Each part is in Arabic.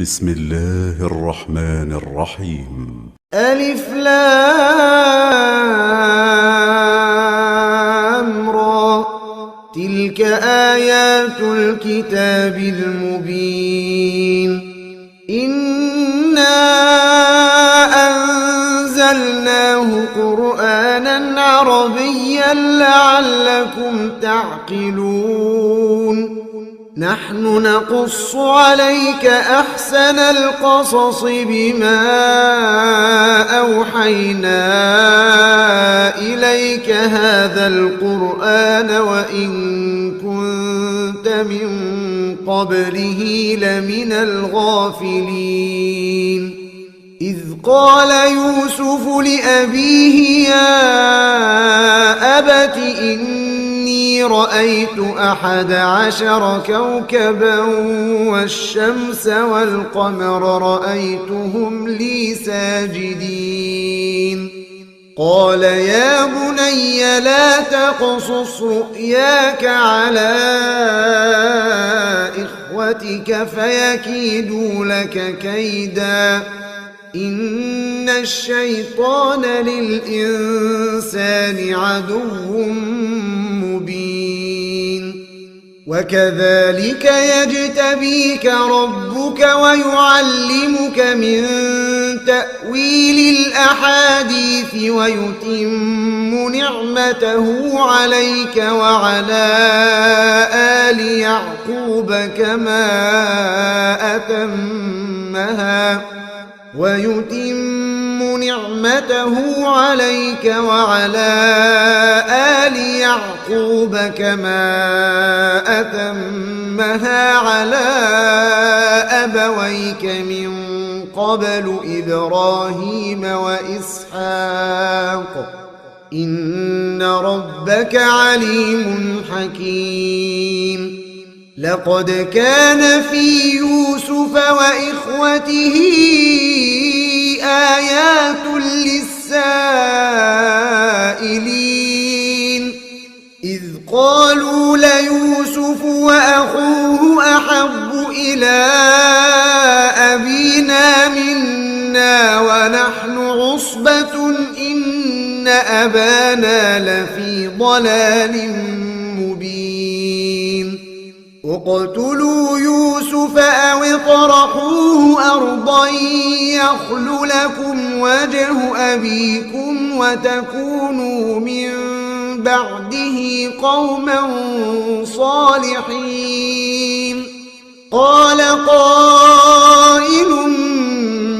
بسم الله الرحمن الرحيم. ألف لام را، تلك آيات الكتاب المبين. إنا أنزلناه قرآنا عربيا لعلكم تعقلون. نحن نقص عليك أحسن القصص بما أوحينا إليك هذا القرآن وإن كنت من قبله لمن الغافلين. إذ قال يوسف لأبيه يا أبت إني رأيت 11 كوكبا والشمس والقمر رأيتهم لي ساجدين. قال يا بني لا تقصص رؤياك على إخوتك فيكيدوا لك كيدا إن الشيطان للإنسان عدو مبين. وكذلك يجتبيك ربك ويعلمك من تأويل الأحاديث ويتم نعمته عليك وعلى آل يعقوب كما أتمها على أبويك من قبل إبراهيم وإسحاق إن ربك عليم حكيم. لقد كان في يوسف وإخوته آيات للسائلين إذ قالوا ليوسف وأخوه أحب إلى أبينا منا ونحن عصبة إن أبانا لفي ضلال مبين. اقتلوا يوسف أو اطرحوه أرضا يخل لكم وجه أبيكم وتكونوا من بعده قوما صالحين. قال قائل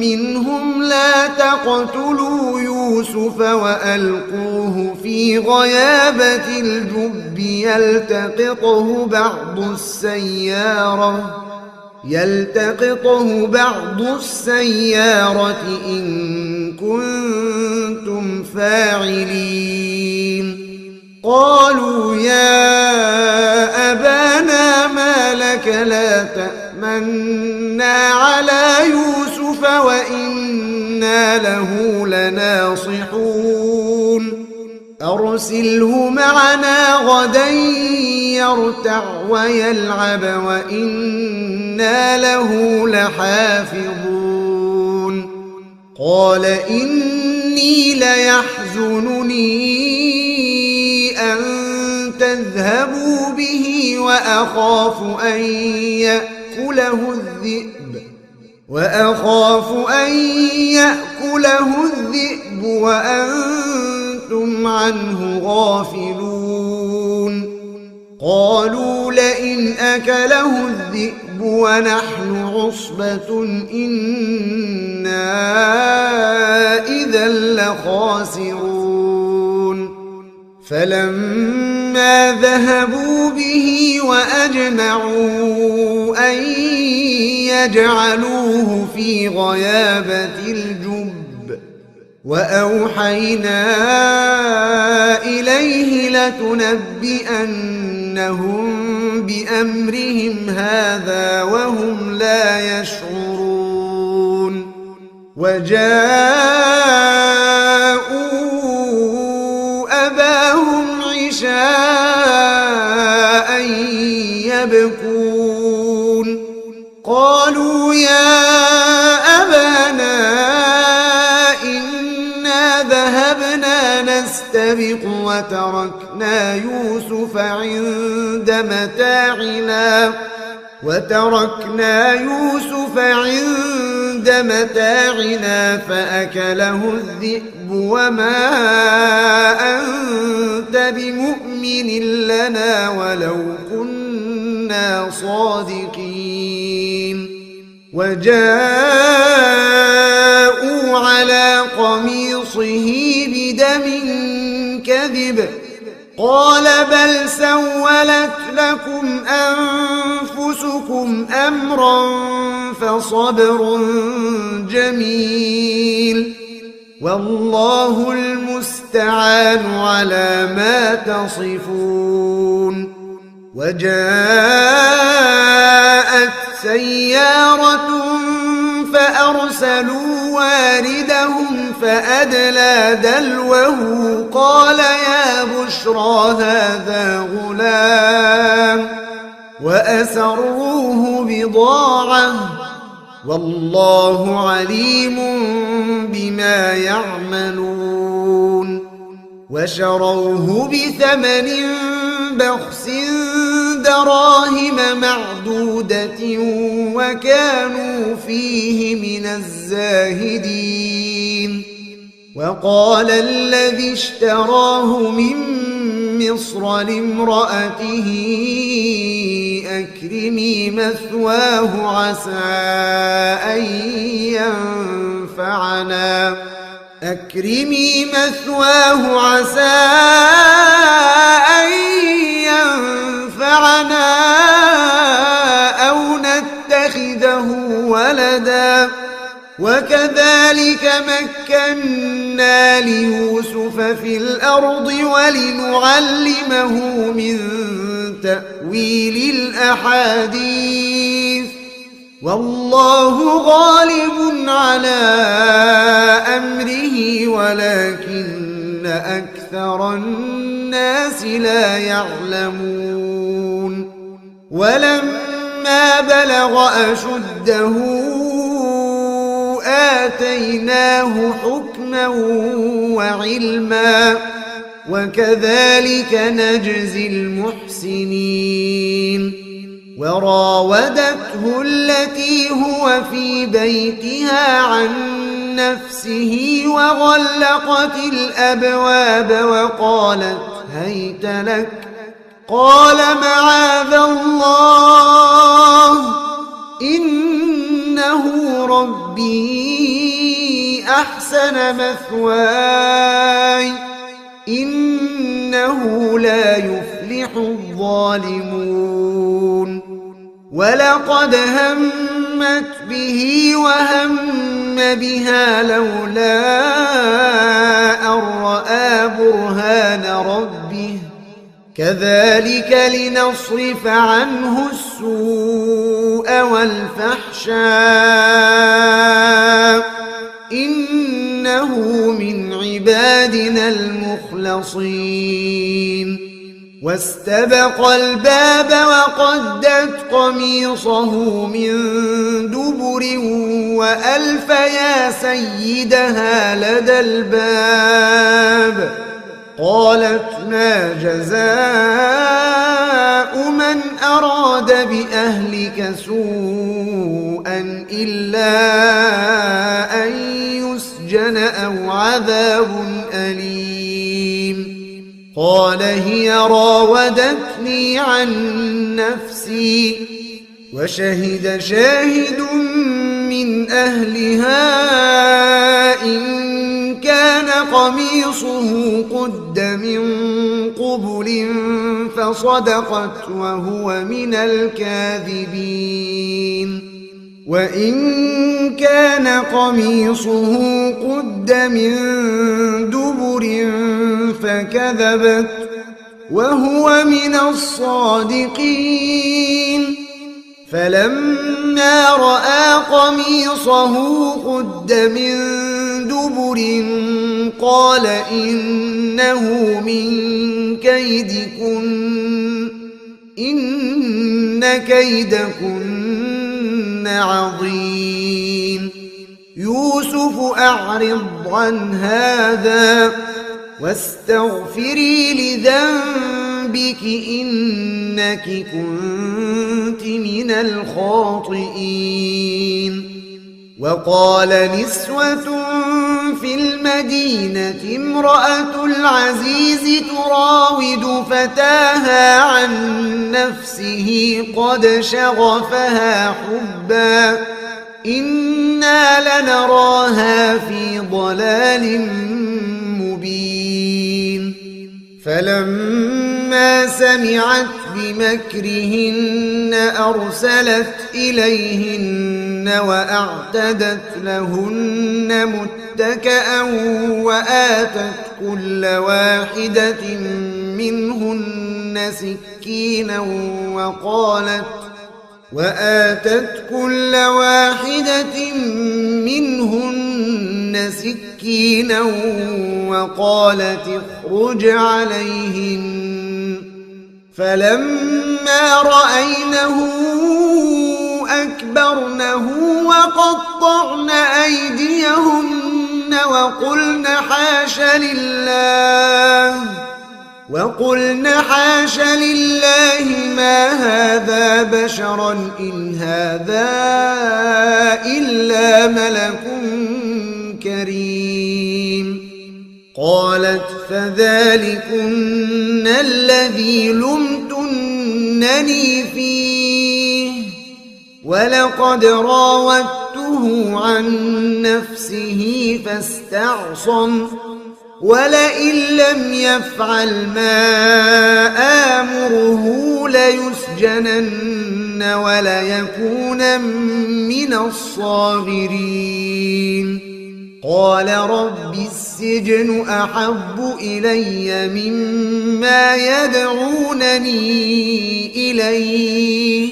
منهم لا تقتلوا يوسف وألقوه في غيابة الجب يلتقطه بعض السيارة إن كنتم فاعلين. قالوا يا أبانا ما لك لا تأمنا على يوسف وإنا له لناصحون. أرسله معنا غدا يرتع ويلعب وإنا له لحافظون. قال إني ليحزنني أن تذهبوا به وأخاف أن يأكله الذئب وأنتم عنه غافلون. قالوا لئن أكله الذئب ونحن عصبة إنا إذا لخاسرون. فلما ذهبوا به وأجمعوا أن يجعلوه في غيابة الجب وأوحينا إليه لتنبئنهم بأمرهم هذا وهم لا يشعرون. وجاءوا أباهم عشاء يبكون. قال قالوا يا أبانا إنا ذهبنا نستبق وتركنا يوسف عند متاعنا فأكله الذئب وما أنت بمؤمن لنا ولو كنا صادقين وجاءوا على قميصه بدم كذب قال بل سولت لكم أنفسكم أمرا فصبر جميل والله المستعان على ما تصفون. وجاءت سيارة فأرسلوا واردهم فأدلى دلوه قال يا بشرى هذا غلام وأسروه بضاعة والله عليم بما يعملون. وشروه بثمن بخس دراهم معدودة وكانوا فيه من الزاهدين. وقال الذي اشتراه من مصر لامرأته أكرمي مثواه عسى أن ينفعنا أو نتخذه ولدا وكذلك مكنا ليوسف في الأرض ولنعلمه من تأويل الأحاديث والله غالب على أمره ولكن أكثر الناس لا يعلمون. ولما بلغ أشده آتيناه حكما وعلما وكذلك نجزي المحسنين. وراودته التي هو في بيتها عن نفسه وغلقت الأبواب وقالت هيت لك قال معاذ الله إنه ربي أحسن مثواي إنه لا يفلح الظالمون. ولقد همت به وهم بها لولا أن رأى برهان ربه كذلك لنصرف عنه السوء والفحشاء إنه من عبادنا المخلصين. واستبق الباب وقدت قميصه من دبر وألف يا سيدها لدى الباب قالت ما جزاء من أراد بأهلك سوءا إلا أن يسجن أو عذاب أليم. قال هي راودتني عن نفسي وشهد شاهد من أهلها إن كان قميصه قد من قبل فصدقت وهو من الكاذبين. وإن كان قميصه قد من دبر فكذبت وهو من الصادقين. فلما رأى قميصه قد من دبر قال إنه من كيدكن إن كيدكن عظيم. يوسف أعرض عن هذا واستغفري لذنبك إنك كنت من الخاطئين. وقال نسوة في المدينة امرأة العزيز تراود فتاها عن نفسه قد شغفها حبا إنا لنراها في ضلال مبين. فلما سمعت بمكرهن أرسلت إليهن وأعتدت لهن متكأ وآتت كل واحدة منهن سكينا وقالت اخرج عليهن. فلما رأينه أكبرنه وقطعن أيديهن وقلن حاش لله ما هذا بشرا إن هذا إلا ملك كريم. قالت فذلكن الذي لمتنني فيه ولقد راودته عن نفسه فاستعصم ولئن لم يفعل ما آمره ليسجنن وليكون من الصاغرين. قال رب السجن أحب إلي مما يدعونني إليه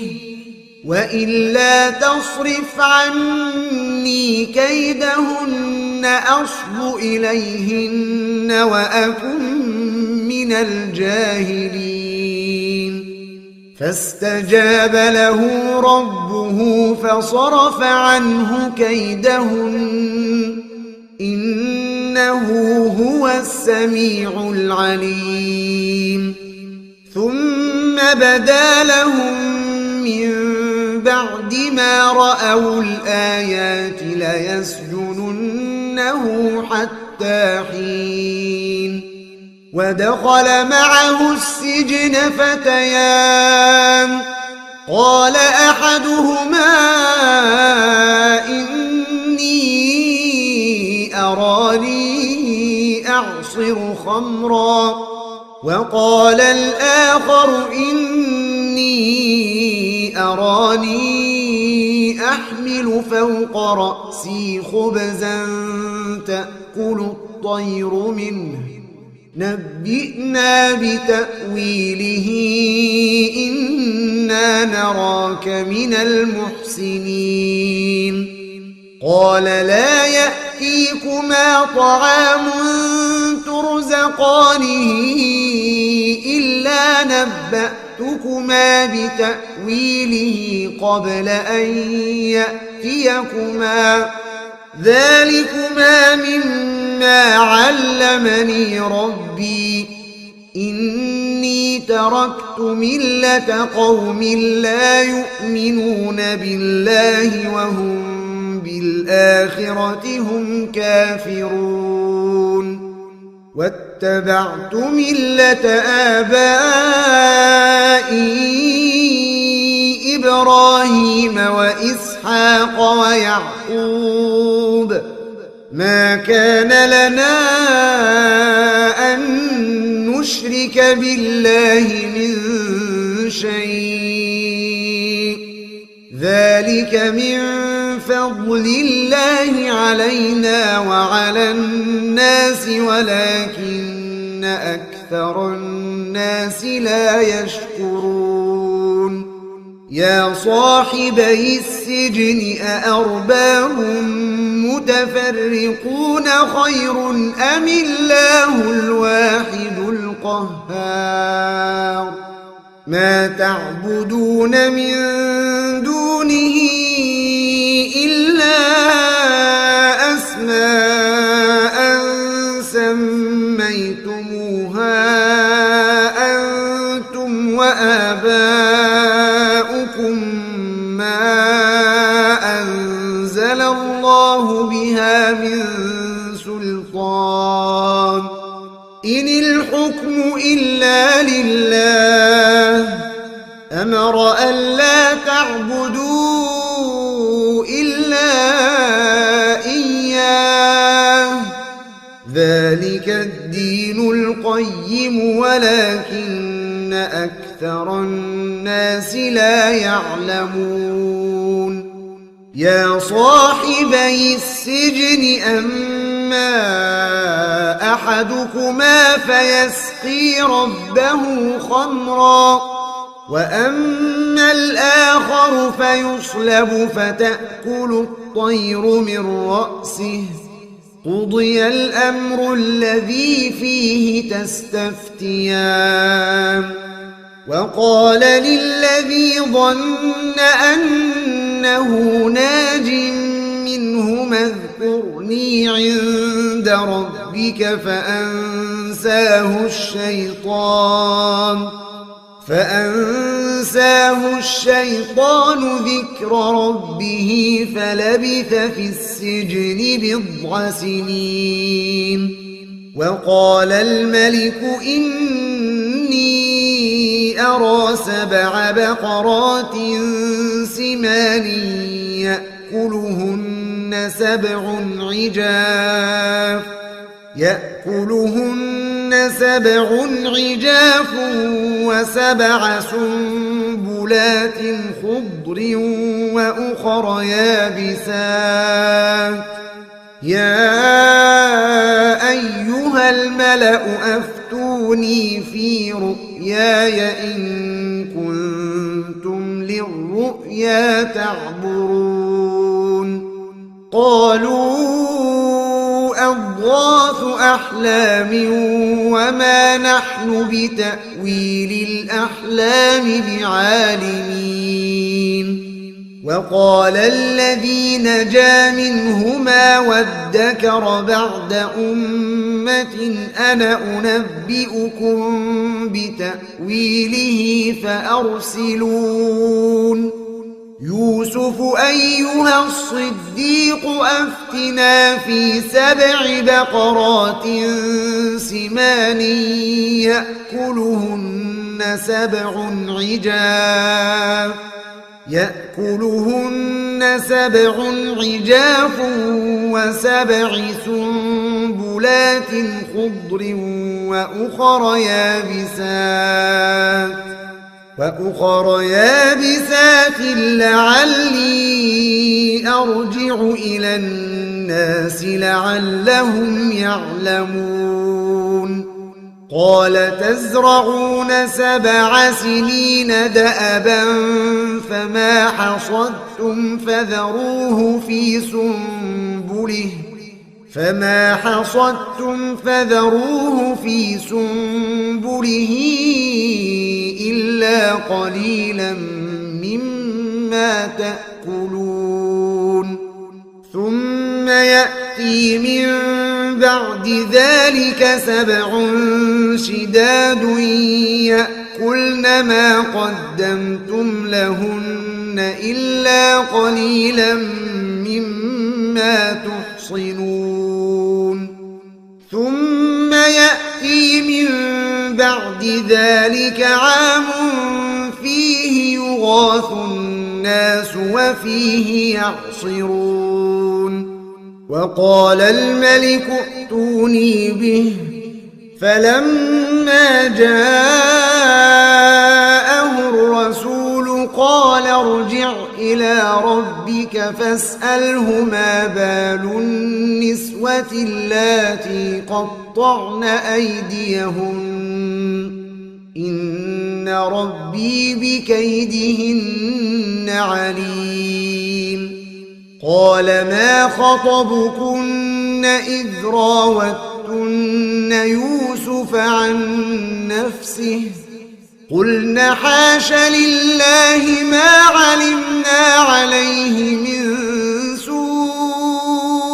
وإلا تصرف عني كيدهن أصب إليهن وأكن من الجاهلين. فاستجاب له ربه فصرف عنه كيدهن إنه هو السميع العليم. ثم بدا لهم من بعد ما رأوا الآيات ليسجننه حتى حين. ودخل معه السجن فتيان قال أحدهما إني أراني أعصر خمرا وقال الآخر إني أراني أحمل فوق رأسي خبزا تأكل الطير منه نبئنا بتأويله إنا نراك من المحسنين. قال لا يأتيكما طعام ترزقانه إلا نبأتكما بتأويله قبل أن يأتيكما ذلكما مما علمني ربي إني تركت ملة قوم لا يؤمنون بالله وهم بالآخرة هم كافرون. واتبعت ملة آبائي إبراهيم وإسحاق ويعقوب ما كان لنا أن نشرك بالله من شيء ذلك من فضل الله علينا وعلى الناس ولكن أكثر الناس لا يشكرون. يا صاحبي السجن أأرباب متفرقون خير أم الله الواحد القهار. ما تعبدون من دونه الله بها من سلطان إن الحكم إلا لله أمر ألا تعبدوا إلا إياه ذلك الدين القيم ولكن أكثر الناس لا يعلمون يا صاحبي السجن أما أحدكما فيسقي ربه خمرا وأما الآخر فيصلب فتأكل الطير من رأسه قضي الأمر الذي فيه تستفتيان وقال للذي ظن أنه ناج منهما اذكرني عند ربك فأنساه الشيطان ذكر ربه فلبث في السجن بضع سنين وقال الملك إني أرى 7 بقرات سمان يأكلهن سبع عجاف و7 سنبلات خضر وأخر يابسات يا أيها الملأ أفتوني في رؤياي إن كنتم للرؤيا تعبرون قالوا أضغاث أحلام وما نحن بتأويل الأحلام بعالمين وقال الذي نجا منهما وادكر بعد أمة أنا أنبئكم بتأويله فأرسلون يوسف أيها الصديق أفتنا في 7 بقرات سمان يأكلهن سبع عجاف و7 سنبلات خضر وأخر يابسات لعلي أرجع إلى الناس لعلهم يعلمون قال تزرعون 7 سنين دأبا فما حصدتم فذروه في سنبله إلا قليلا مما تأكلون ثم يأتي من بعد ذلك 7 شداد يأكلن ما قدمتم لهن إلا قليلا مما تحصنون ثم يأتي من بعد ذلك عام فيه يغاث الناس وفيه يعصرون وقال الملك ائتوني به فلما جاءه الرسول قال ارجع إلى ربك فاسأله ما بال النسوة اللاتي قطعن أيديهن إن ربي بكيدهن عليم قال ما خطبكن إذ راوتن يوسف عن نفسه قلنا حاش لله ما علمنا عليه من سوء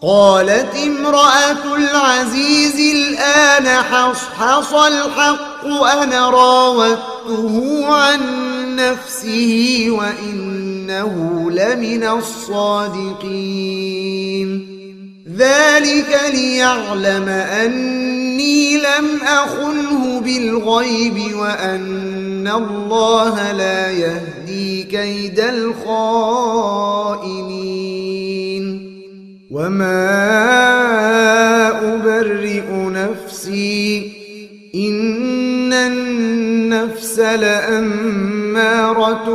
قالت امرأة العزيز الآن حصحص الحق أنا راودته عن نفسه وإنه إنه لمن الصادقين. ذلك ليعلم أني لم أخنه بالغيب وأن الله لا يهدي كيد الخائنين. وما أبرئ نفسي إن النفس لأمارة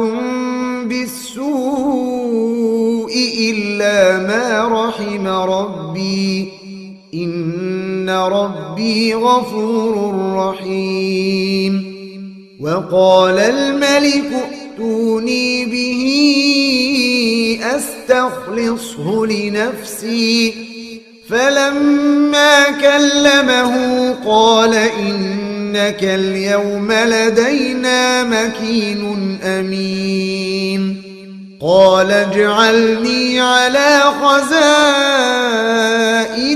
بالسوء إلا ما رحم ربي إن ربي غفور رحيم. وقال الملك ائتوني به أستخلصه لنفسي فلما كلمه قال إنك اليوم لدينا مكين أمين. قال اجعلني على خزائن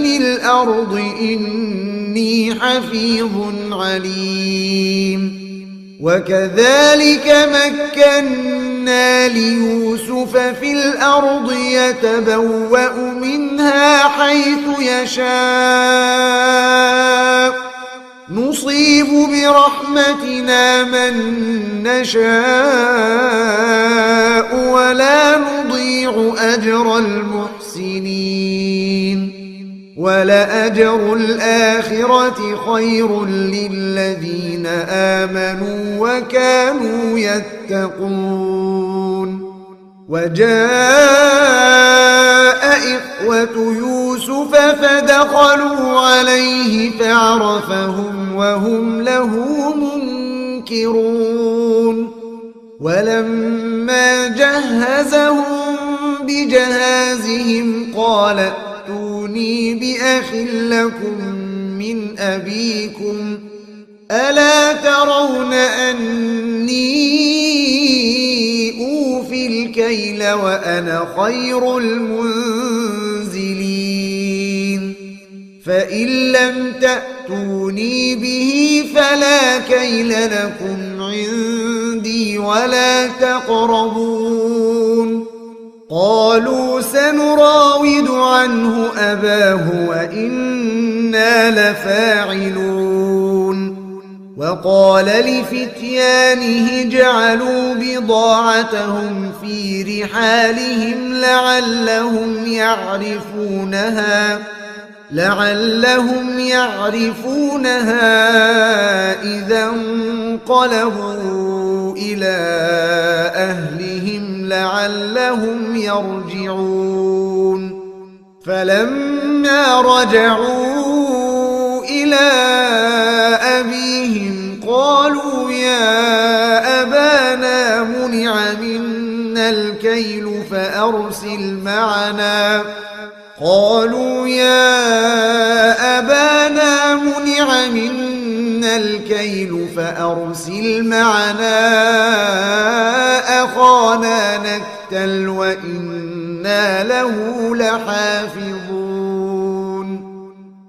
الأرض إني حفيظ عليم. وكذلك مكنا ليوسف في الأرض يتبوأ منها حيث يشاء نصيب برحمتنا من نشاء ولا نضيع أجر المحسنين. ولأجر الآخرة خير للذين آمنوا وكانوا يتقون. وجاء إخوة يوسف فدخلوا عليه فعرفهم وهم له منكرون. ولما جهزهم بجهازهم قال ائتوني بأخ لكم من أبيكم ألا ترون أني أوفي الكيل وأنا خير المنزلين. فإن لم تأتوني به فلا كيل لكم عندي ولا تقربون. قالوا سنراود عنه أباه وإنا لفاعلون. وقال لفتيانه اجعلوا بضاعتهم في رحالهم لعلهم يعرفونها إذا انقلبوا إلى أهلهم لعلهم يرجعون. فلما رجعوا إلى أبيهم قالوا يا أبانا منع منا الكيل فأرسل معنا أخانا نكتل وإنا له لحافظون.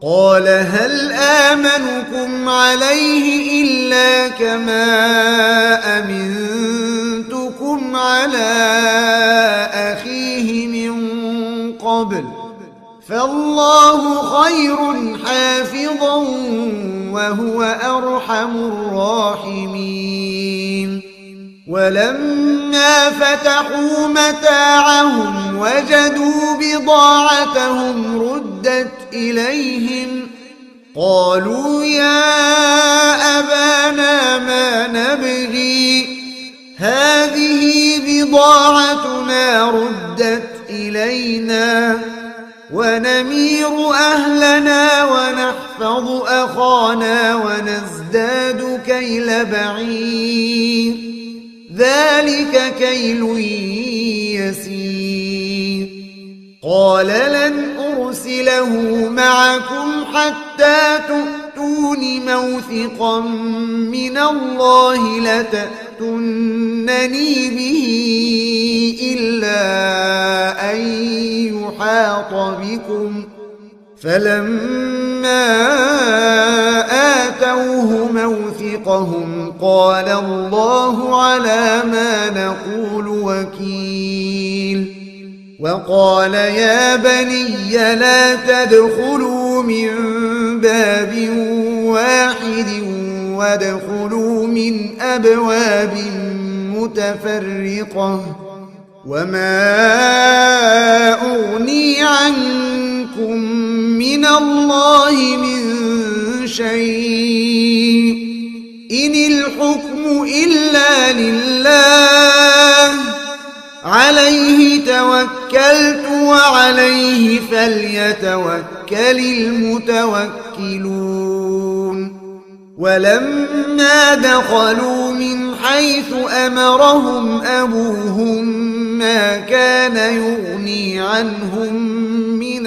قال هل آمنكم عليه إلا كما أمنتكم على أخيه من قبل فالله خير حافظا وهو أرحم الراحمين. ولما فتحوا متاعهم وجدوا بضاعتهم ردت إليهم قالوا يا أبانا ما نبغي هذه بضاعتنا ردت إلينا ونمير أهلنا ونحفظ أخانا ونزداد كيل بعير ذلك كيل يسير. قال لن أرسله معكم حتى تؤتون موثقا من الله لتأتونني به إلا أن يحاط بكم. فلما آتوه موثقهم قال الله على ما نقول وكيل. وقال يا بني لا تدخلوا من باب واحد وادخلوا من أبواب متفرقة وما أغني عنكم من الله من شيء إن الحكم إلا لله عليه توكلت وعليه فليتوكل المتوكلون ولما دخلوا من حيث أمرهم أبوهم ما كان يغني عنهم من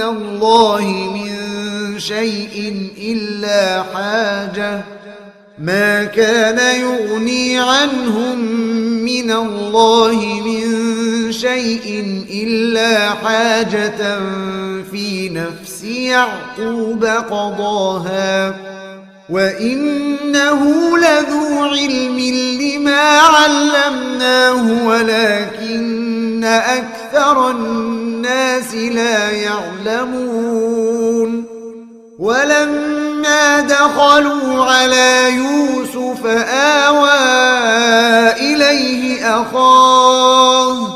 الله من شيء إلا حاجة في نفس يعقوب قضاها وإنه لذو علم لما علمناه ولكن أكثر الناس لا يعلمون ولما دخلوا على يوسف آوى إليه أخاه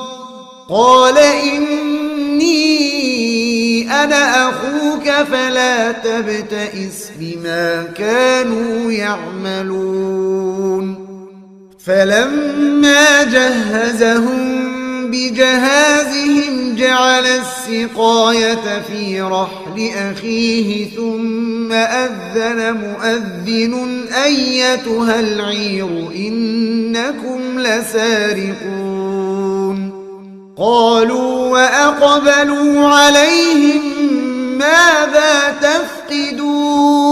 قال إني أنا أخوك فلا تبتئس بما كانوا يعملون فلما جهزهم بجهازهم جعل السقاية في رحل أخيه ثم أذن مؤذن أيتها العير إنكم لسارقون قالوا وأقبلوا عليهم ماذا تفقدون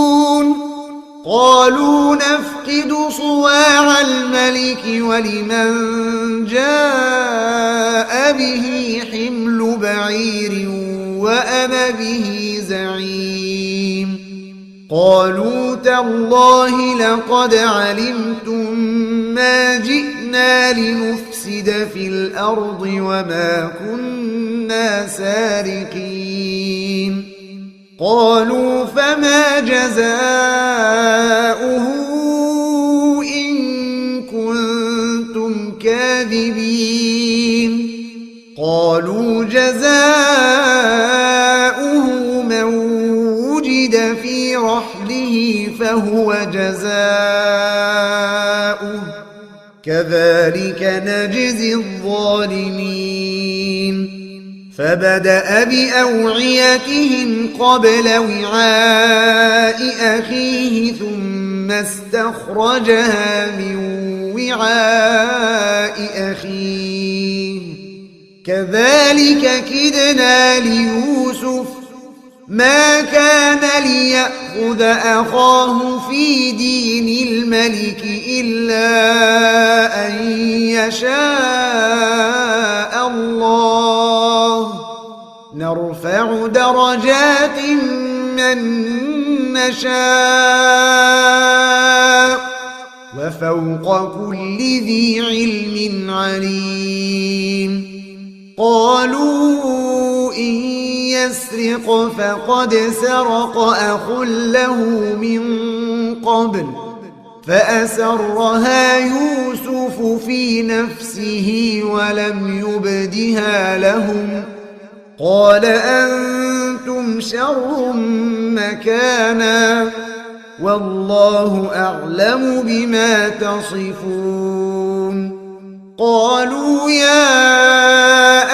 قالوا نفقد صواع الملك ولمن جاء به حمل بعير وأنا به زعيم قالوا تالله لقد علمتم ما جئنا لنفسد في الأرض وما كنا سارقين قالوا فما جزاؤه إن كنتم كاذبين قالوا جزاؤه من وجد في رحله فهو جزاؤه كذلك نجزي الظالمين فبدأ بأوعيتهم قبل وعاء أخيه ثم استخرجها من وعاء أخيه كذلك كدنا ليوسف ما كان ليأخذ أخاه في دين الملك إلا أن يشاء الله نرفع درجات من نشاء وفوق كل ذي علم عليم قالوا إن يسرق فقد سرق أخ له من قبل فأسرها يوسف في نفسه ولم يبدها لهم قال أنتم شر مكانا والله أعلم بما تصفون قالوا يا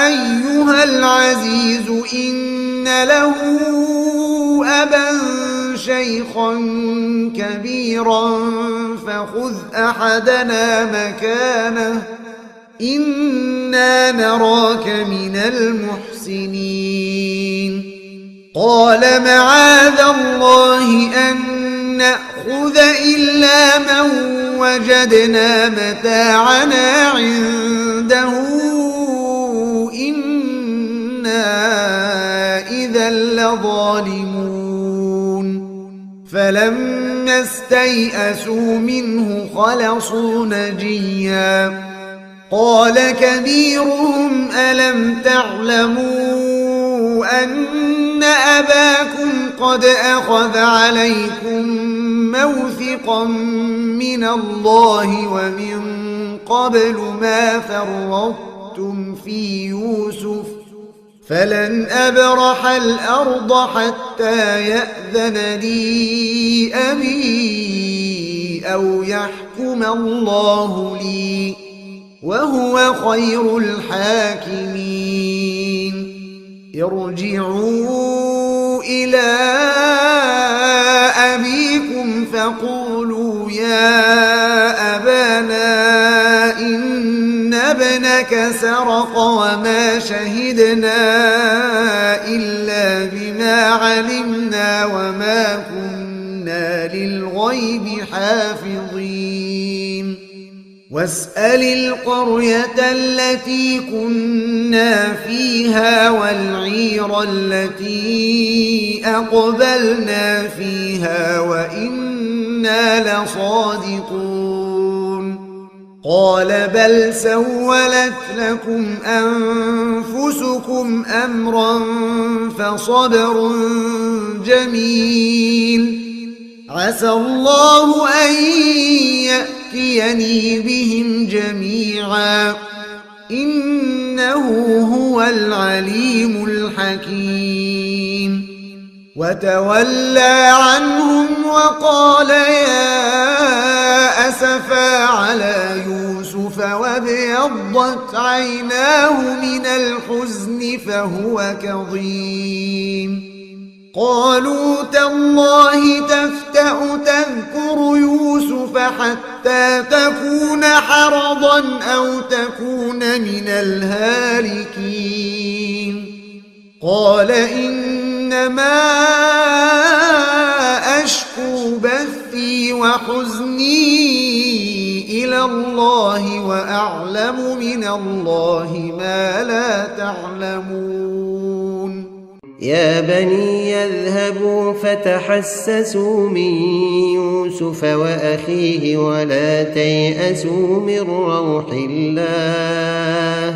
أيها العزيز إن له أبا شيخا كبيرا فخذ أحدنا مكانه إنا نراك من المحسنين قال معاذ الله أن نأخذ إلا من وجدنا متاعنا عنده إنا إذا لظالمون فلما استيئسوا منه خلصوا نجيا قال كبيرهم ألم تعلموا أن أباكم قد أخذ عليكم موثقا من الله ومن قبل ما فرطتم في يوسف فلن أبرح الأرض حتى يأذن لي أبي أو يحكم الله لي وهو خير الحاكمين ارجعوا إلى أبيكم فقولوا يا أبانا إن ابنك سرق وما شهدنا إلا بما علمنا وما كنا للغيب حافظين واسأل القرية التي كنا فيها والعير التي أقبلنا فيها وإنا لصادقون قال بل سولت لكم أنفسكم أمرا فصبر جميل عسى الله أن يأتيني بهم جميعا إنه هو العليم الحكيم وتولى عنهم وقال يا أسفا على يوسف وابيضت عيناه من الحزن فهو كظيم قالوا تالله تفتأ تذكر يوسف حتى تكون حرضا أو تكون من الهالكين قال إنما أشكو بثي وحزني إلى الله وأعلم من الله ما لا تعلمون يا بني يذهبوا فتحسسوا من يوسف وأخيه ولا تيأسوا من روح الله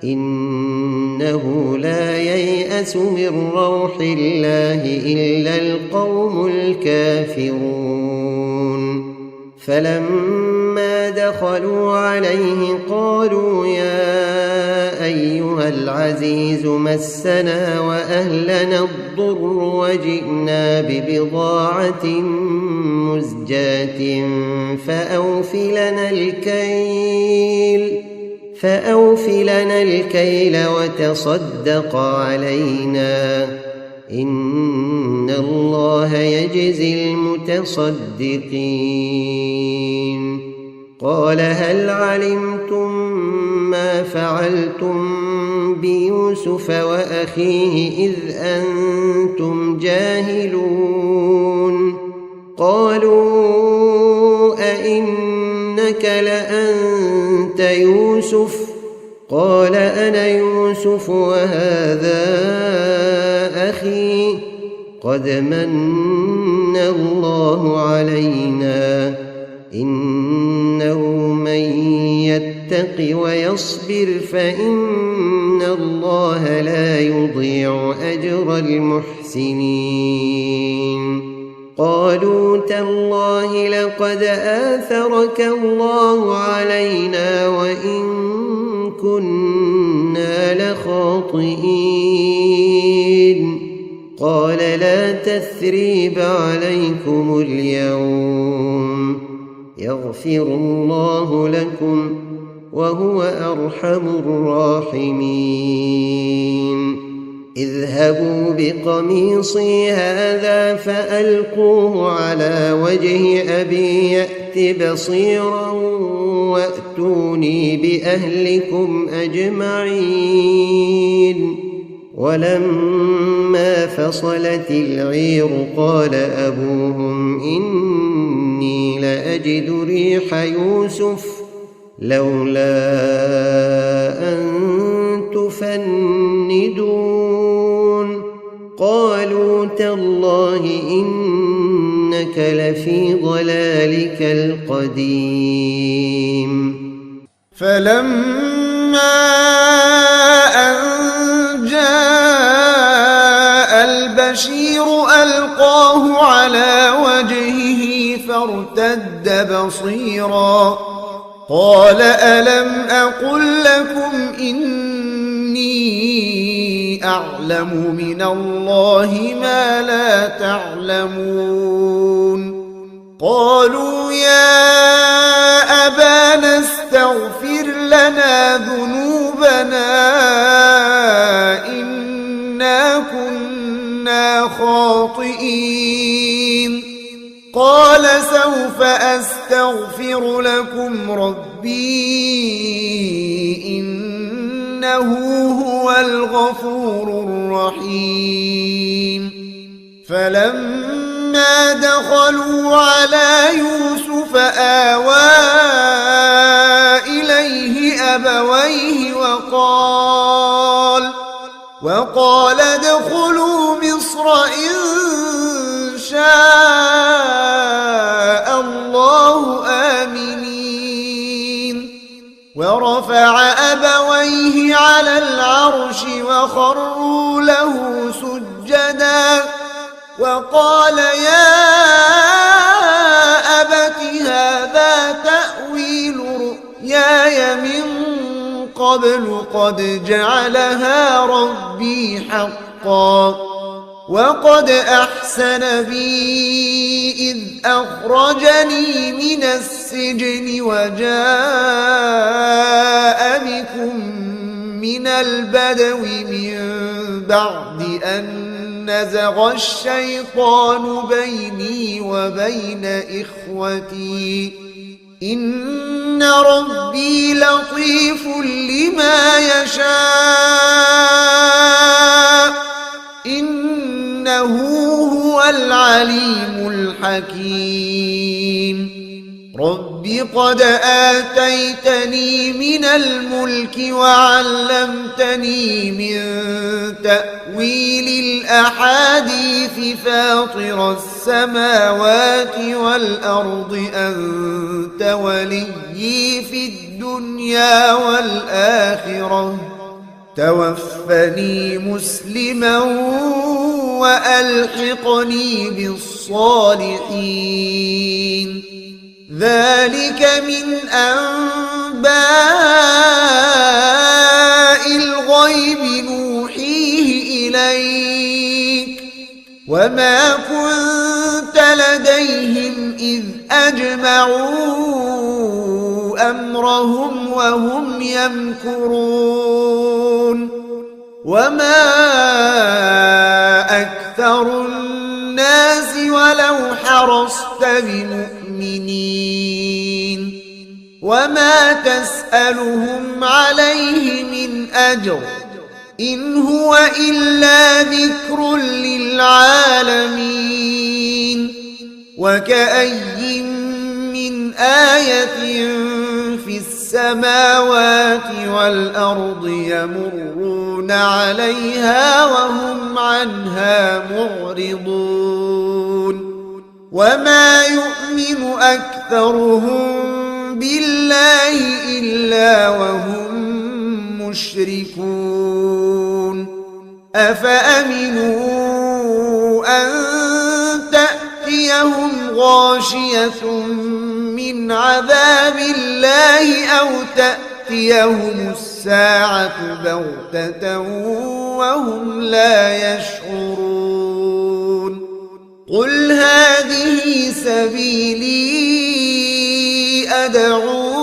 إنه لا ييأس من روح الله إلا القوم الكافرون فلما دخلوا عليه قالوا يا أيها العزيز مسنا وأهلنا الضر وجئنا ببضاعة مزجاة فأوف لنا الكيل وتصدق علينا إن الله يجزي المتصدقين قال هل علمتم ما فعلتم بيوسف وأخيه إذ أنتم جاهلون قالوا أئنك لأنت يوسف قال أنا يوسف وهذا أخي قد من الله علينا إنه من يتق ويصبر فإن الله لا يضيع أجر المحسنين قالوا تالله لقد آثرك الله علينا وإن كنا لخاطئين قال لا تثريب عليكم اليوم يغفر الله لكم وهو أرحم الراحمين اذهبوا بقميصي هذا فألقوه على وجه أبي يأت بصيرا وأتوني بأهلكم أجمعين ولما فصلت العير قال أبوهم إني لأجد ريح يوسف لولا أن تفندون قالوا تالله إنك لفي ضلالك القديم فلما أن جاء البشير ألقاه على وجهه فارتد بصيرا قال ألم أقل لكم إني أعلم من الله ما لا تعلمون قالوا يا أبانا استغفر لنا ذنوبنا إنا كنا خاطئين قال سوف أستغفر لكم ربي إنه هو الغفور الرحيم فلما دخلوا على يوسف آوى إليه أبويه وقال ادخلوا مصر إن شاء الله آمنين ورفع أبويه على العرش وخروا له سجدا وقال يا أبت هذا تأويل رؤياي من قبل قد جعلها ربي حقا وقد أحسن بي إذ أخرجني من السجن وجاء بكم من البدو من بعد أن نزغ الشيطان بيني وبين إخوتي إن ربي لطيف لما يشاء إنه هو العليم الحكيم رب قد آتيتني من الملك وعلمتني من تأويل الأحاديث فاطر السماوات والأرض أنت وليي في الدنيا والآخرة توفني مسلما وألحقني بالصالحين ذلك من أنباء الغيب نوحيه إليك وما كنت لديهم إذ أجمعوا أمرهم وهم يمكرون وما أكثر الناس ولو حرصت بمؤمنين وما تسألهم عليه من أجر إن هو إلا ذكر للعالمين وكأي من آية في السماوات والأرض يمرون عليها وهم عنها معرضون وما يؤمن أكثرهم بالله إلا وهم مشركون أفأمنوا أن تأتيهم غاشية من عذاب الله أو تأتيهم الساعة بغتة وهم لا يشعرون قل هذه سبيلي أدعو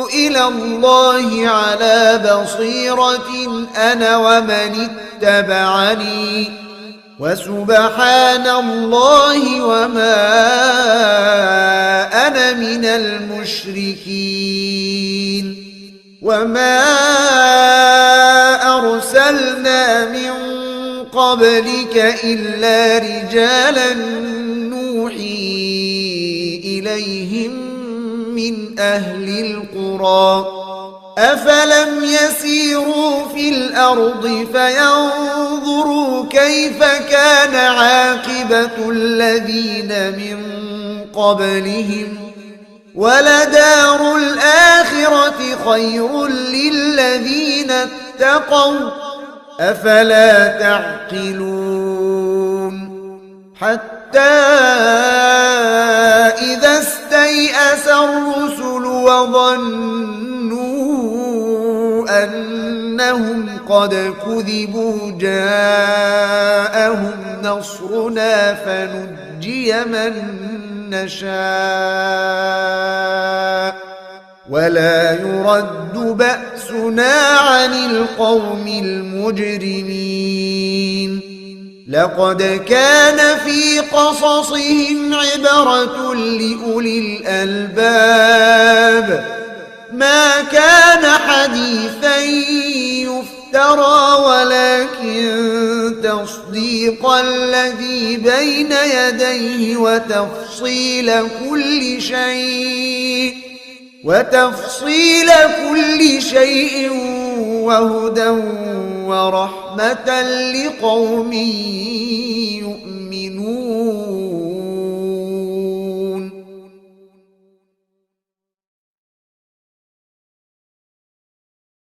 إلى الله على بصيرة أنا ومن اتبعني وسبحان الله وما أنا من المشركين وما أرسلنا من قبلك إلا رجالا نوحي إليهم من أهل القرى أفلم يسيروا في الأرض فينظروا كيف كان عاقبة الذين من قبلهم ولدار الآخرة خير للذين اتقوا أفلا تعقلون حتى إذا استيأس الرسل وظنوا أنهم قد كذبوا جاءهم نصرنا فنجي من نشاء ولا يرد بأسنا عن القوم المجرمين لقد كان في قصصهم عبرة لأولي الألباب ما كان حديثا يفترى ولكن تصديق الذي بين يديه وتفصيل كل شيء وهدى ورحمة لقوم يؤمنون.